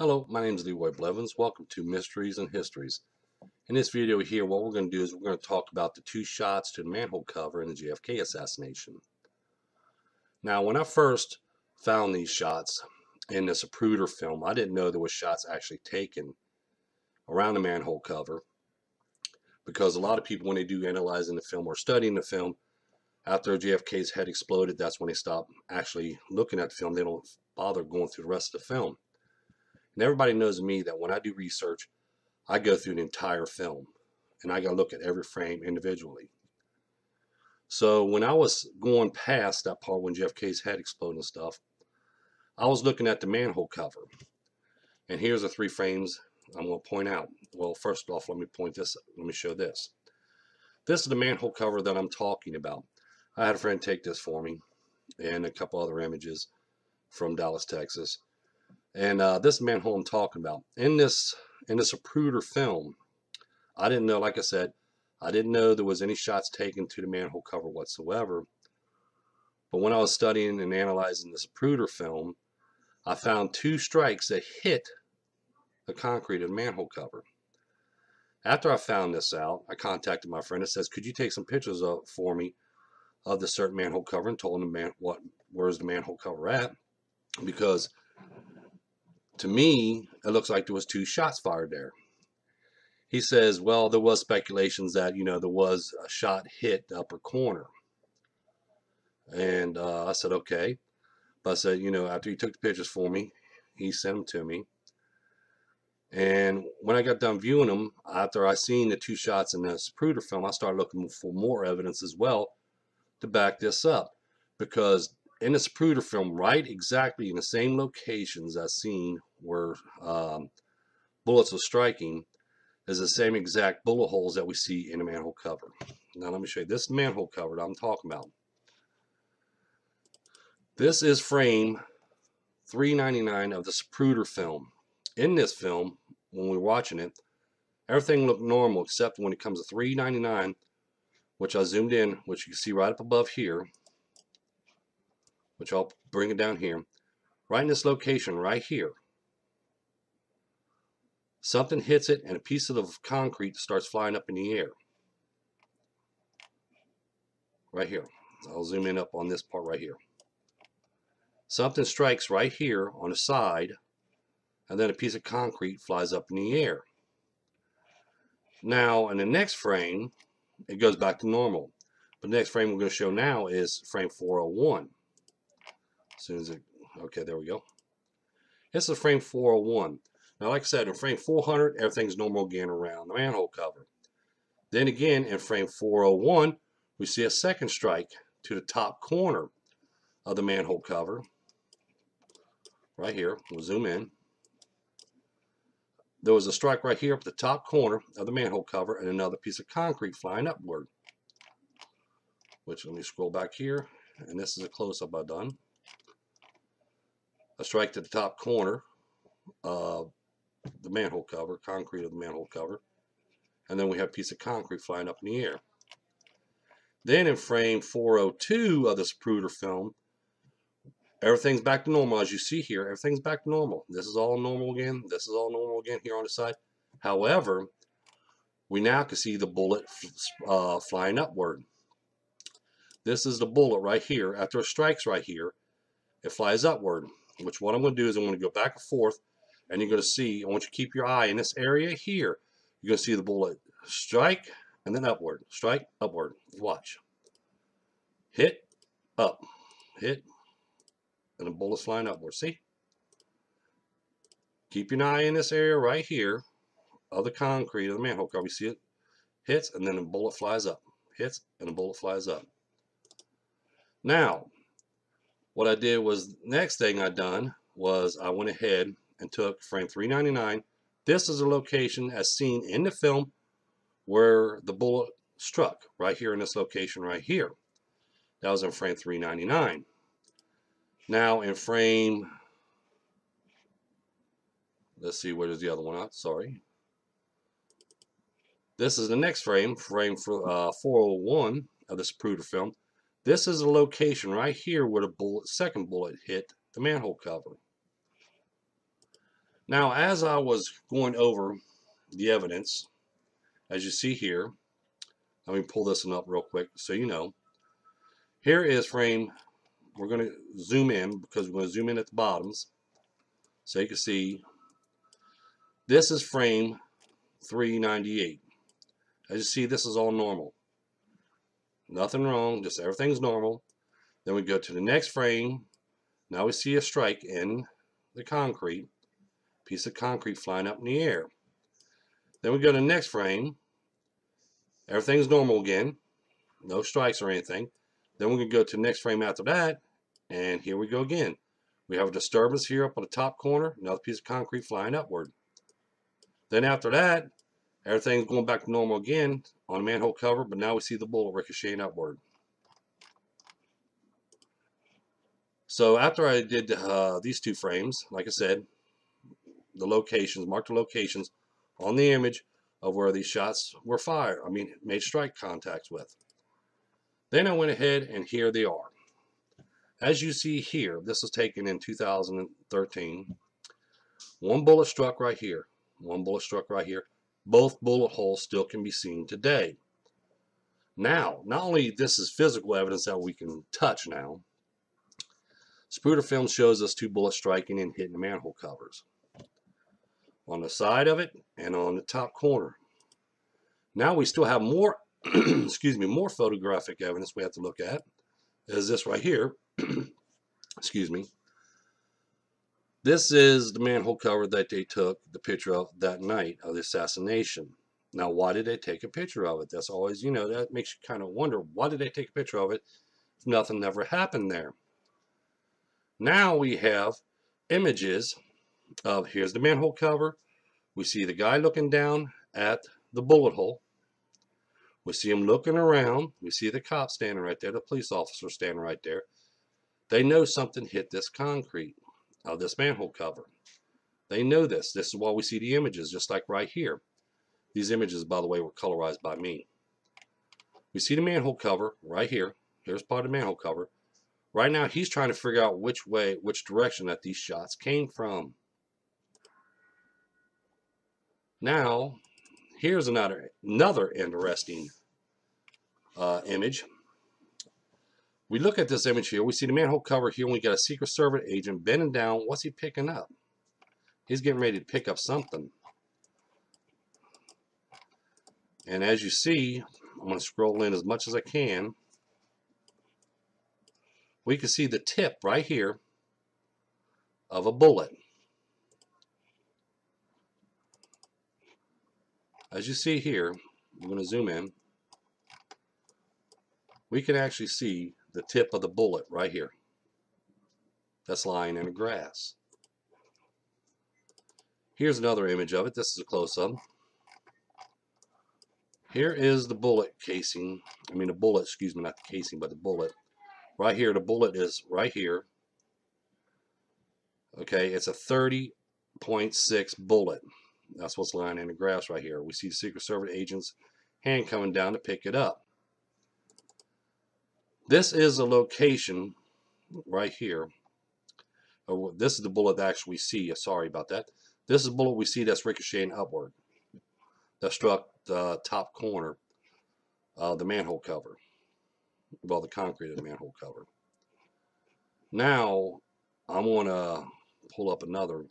Hello, my name is Leroy Blevins. Welcome to Mysteries and Histories. In this video here, what we're going to do is we're going to talk about the two shots to the manhole cover in the JFK assassination. Now, when I first found these shots in this Zapruder film, I didn't know there were shots actually taken around the manhole cover, because a lot of people, when they do analyzing the film or studying the film, after JFK's head exploded, that's when they stop actually looking at the film. They don't bother going through the rest of the film. And everybody knows me that when I do research, I go through the entire film and I got to look at every frame individually. So when I was going past that part when JFK's head exploded and stuff, I was looking at the manhole cover. And here's the three frames I'm going to point out. Well, first off, let me show this. This is the manhole cover that I'm talking about. I had a friend take this for me and a couple other images from Dallas, Texas. And this manhole I'm talking about. In this Zapruder film, I didn't know, like I said, I didn't know there was any shots taken to the manhole cover whatsoever. But when I was studying and analyzing the Zapruder film, I found two strikes that hit the concrete of the manhole cover. After I found this out, I contacted my friend and says, could you take some pictures for me of the certain manhole cover, and told him where's the manhole cover at, because to me, it looks like there was two shots fired there. He says, well, there was speculations that, there was a shot hit the upper corner. And I said, okay. But I said, after he took the pictures for me, he sent them to me. And when I got done viewing them, after I seen the two shots in this Zapruder film, I started looking for more evidence as well to back this up. Because in the Zapruder film, right exactly in the same locations as seen where bullets were striking, is the same exact bullet holes that we see in the manhole cover. Now let me show you. This manhole cover that I'm talking about. This is frame 399 of the Zapruder film. In this film, when we were watching it, everything looked normal except when it comes to 399, which I zoomed in, which you can see right up above here, which I'll bring it down here. Right in this location right here, something hits it and a piece of the concrete starts flying up in the air. Right here. I'll zoom in up on this part right here. Something strikes right here on the side, and then a piece of concrete flies up in the air. Now, in the next frame, it goes back to normal. But the next frame we're going to show now is frame 401. As soon as okay, there we go. This is frame 401. Now, like I said, in frame 400, everything's normal again around the manhole cover. Then again, in frame 401, we see a second strike to the top corner of the manhole cover. Right here, we'll zoom in. There was a strike right here up the top corner of the manhole cover and another piece of concrete flying upward. Which, let me scroll back here, and this is a close-up I've done. A strike to the top corner of the manhole cover, concrete of the manhole cover, and then we have a piece of concrete flying up in the air. Then in frame 402 of the Zapruder film, everything's back to normal. As you see here, everything's back to normal. This is all normal again. This is all normal again here on the side. However, we now can see the bullet flying upward. This is the bullet right here. After it strikes right here, it flies upward. Which what I'm going to do is I'm going to go back and forth, and you're going to see, I want you to keep your eye in this area here. You're going to see the bullet strike and then upward. Strike, upward. Watch. Hit, up. Hit, and the bullet's flying upward. See? Keep your eye in this area right here of the concrete of the manhole cover. You see it hits, and then the bullet flies up. Hits, and the bullet flies up. Now, what I did was, next thing I done was I went ahead and took frame 399. This is a location as seen in the film where the bullet struck, right here in this location right here. That was in frame 399. Now in frame, let's see, where is the other one at? Sorry. This is the next frame, frame 401 of the Zapruder film. This is a location right here where the second bullet hit the manhole cover. Now, as I was going over the evidence, as you see here, let me pull this one up real quick so you know. Here is frame, we're going to zoom in because we're going to zoom in at the bottoms so you can see this is frame 398. As you see, this is all normal. Nothing wrong, just everything's normal. Then we go to the next frame. Now we see a strike in the concrete, piece of concrete flying up in the air. Then we go to the next frame. Everything's normal again. No strikes or anything. Then we're going to go to the next frame after that, and here we go again. We have a disturbance here up on the top corner, another piece of concrete flying upward. Then after that, everything's going back to normal again on the manhole cover, but now we see the bullet ricocheting upward. So after I did these two frames, like I said, the locations, marked the locations on the image of where these shots were fired, made strike contacts with. Then I went ahead and here they are. As you see here, this was taken in 2013. One bullet struck right here. One bullet struck right here. Both bullet holes still can be seen today. Now, not only this is physical evidence that we can touch now, Spooter film shows us two bullets striking and hitting the manhole covers. On the side of it and on the top corner. Now we still have more, excuse me, more photographic evidence we have to look at. Is this right here. Excuse me. This is the manhole cover that they took the picture of that night of the assassination. Now, why did they take a picture of it? That's always, that makes you kind of wonder, why did they take a picture of it if nothing ever happened there? Now we have images of, here's the manhole cover. We see the guy looking down at the bullet hole. We see him looking around. We see the cop standing right there, the police officer standing right there. They know something hit this concrete of this manhole cover. They know this. This is why we see the images, just like right here. These images, by the way, were colorized by me. We see the manhole cover right here. Here's part of the manhole cover. Right now, he's trying to figure out which direction that these shots came from. Now, here's another interesting image. We look at this image here. We see the manhole cover here. We got a Secret Service agent bending down. What's he picking up? He's getting ready to pick up something. And as you see, I'm going to scroll in as much as I can. We can see the tip right here of a bullet. As you see here, I'm going to zoom in. We can actually see the tip of the bullet right here. That's lying in the grass. Here's another image of it. This is a close-up. Here is the bullet casing. The bullet, excuse me, not the casing, but the bullet. Right here, the bullet is right here. Okay, it's a 30.6 bullet. That's what's lying in the grass right here. We see the Secret Service agent's hand coming down to pick it up. This is a location right here. This is the bullet that actually we see. Sorry about that. This is the bullet we see that's ricocheting upward. That struck the top corner of the manhole cover. Well, the concrete of the manhole cover. Now, I'm going to pull up another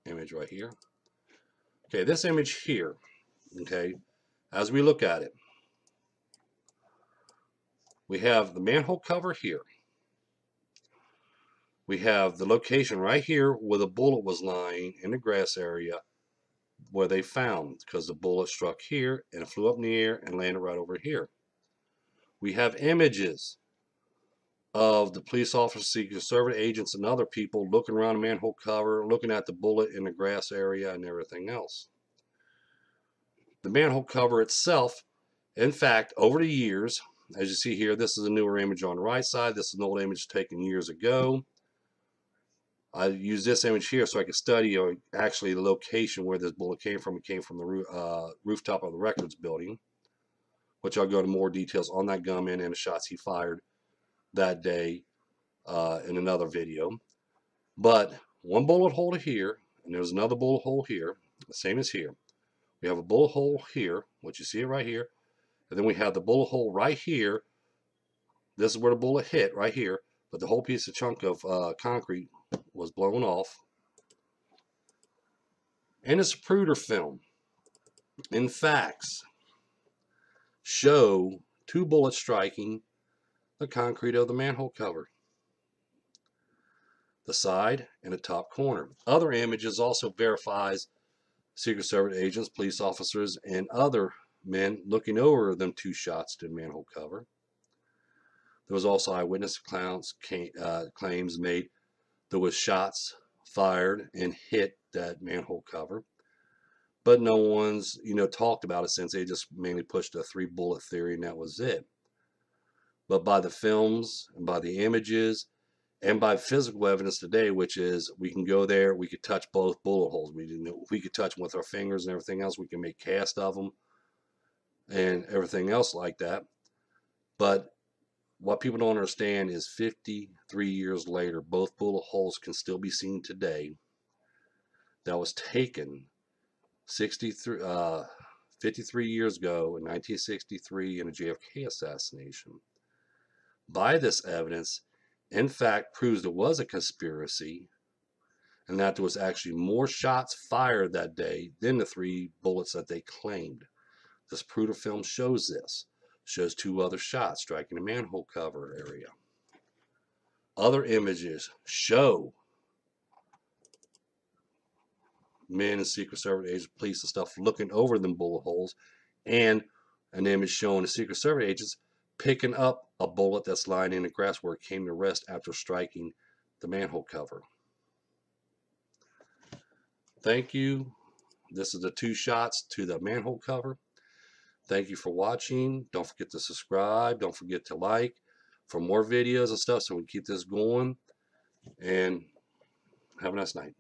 image right here. Okay, this image here, okay, as we look at it, we have the manhole cover here. We have the location right here where the bullet was lying in the grass area where they found, because the bullet struck here and it flew up in the air and landed right over here. We have images of the police officers, Secret Service agents, and other people looking around the manhole cover, looking at the bullet in the grass area and everything else. The manhole cover itself, in fact, over the years, as you see here, this is a newer image on the right side. This is an old image taken years ago. I use this image here so I can study actually the location where this bullet came from. It came from the rooftop of the records building, which I'll go into more details on that gunman and the shots he fired that day in another video. But one bullet hole to here And there's another bullet hole here, the same as here. We have a bullet hole here, which you see it right here. And then we have the bullet hole right here. This is where the bullet hit, right here. But the whole piece of chunk of concrete was blown off. And it's Zapruder film. In facts, show 2 bullets striking the concrete of the manhole cover, the side and the top corner. Other images also verifies Secret Service agents, police officers, and other men looking over them 2 shots to the manhole cover. There was also eyewitness claims made. There was shots fired and hit that manhole cover, but no one's talked about it since. They just mainly pushed a 3-bullet theory, and that was it. But by the films and by the images and by physical evidence today, which is we can go there, we could touch both bullet holes. We could touch them with our fingers and everything else. We can make cast of them and everything else like that. But what people don't understand is 53 years later, both bullet holes can still be seen today. That was taken 53 years ago in 1963 in a JFK assassination. By this evidence, in fact, proves there was a conspiracy and that there was actually more shots fired that day than the 3 bullets that they claimed. This Zapruder film shows this. Shows 2 other shots striking the manhole cover area. Other images show men in Secret Service agents, police and stuff looking over them bullet holes, and an image showing the Secret Service agents picking up a bullet that's lying in the grass where it came to rest after striking the manhole cover. Thank you. This is the 2 shots to the manhole cover. Thank you for watching. Don't forget to subscribe. Don't forget to like for more videos and stuff so we can keep this going. And have a nice night.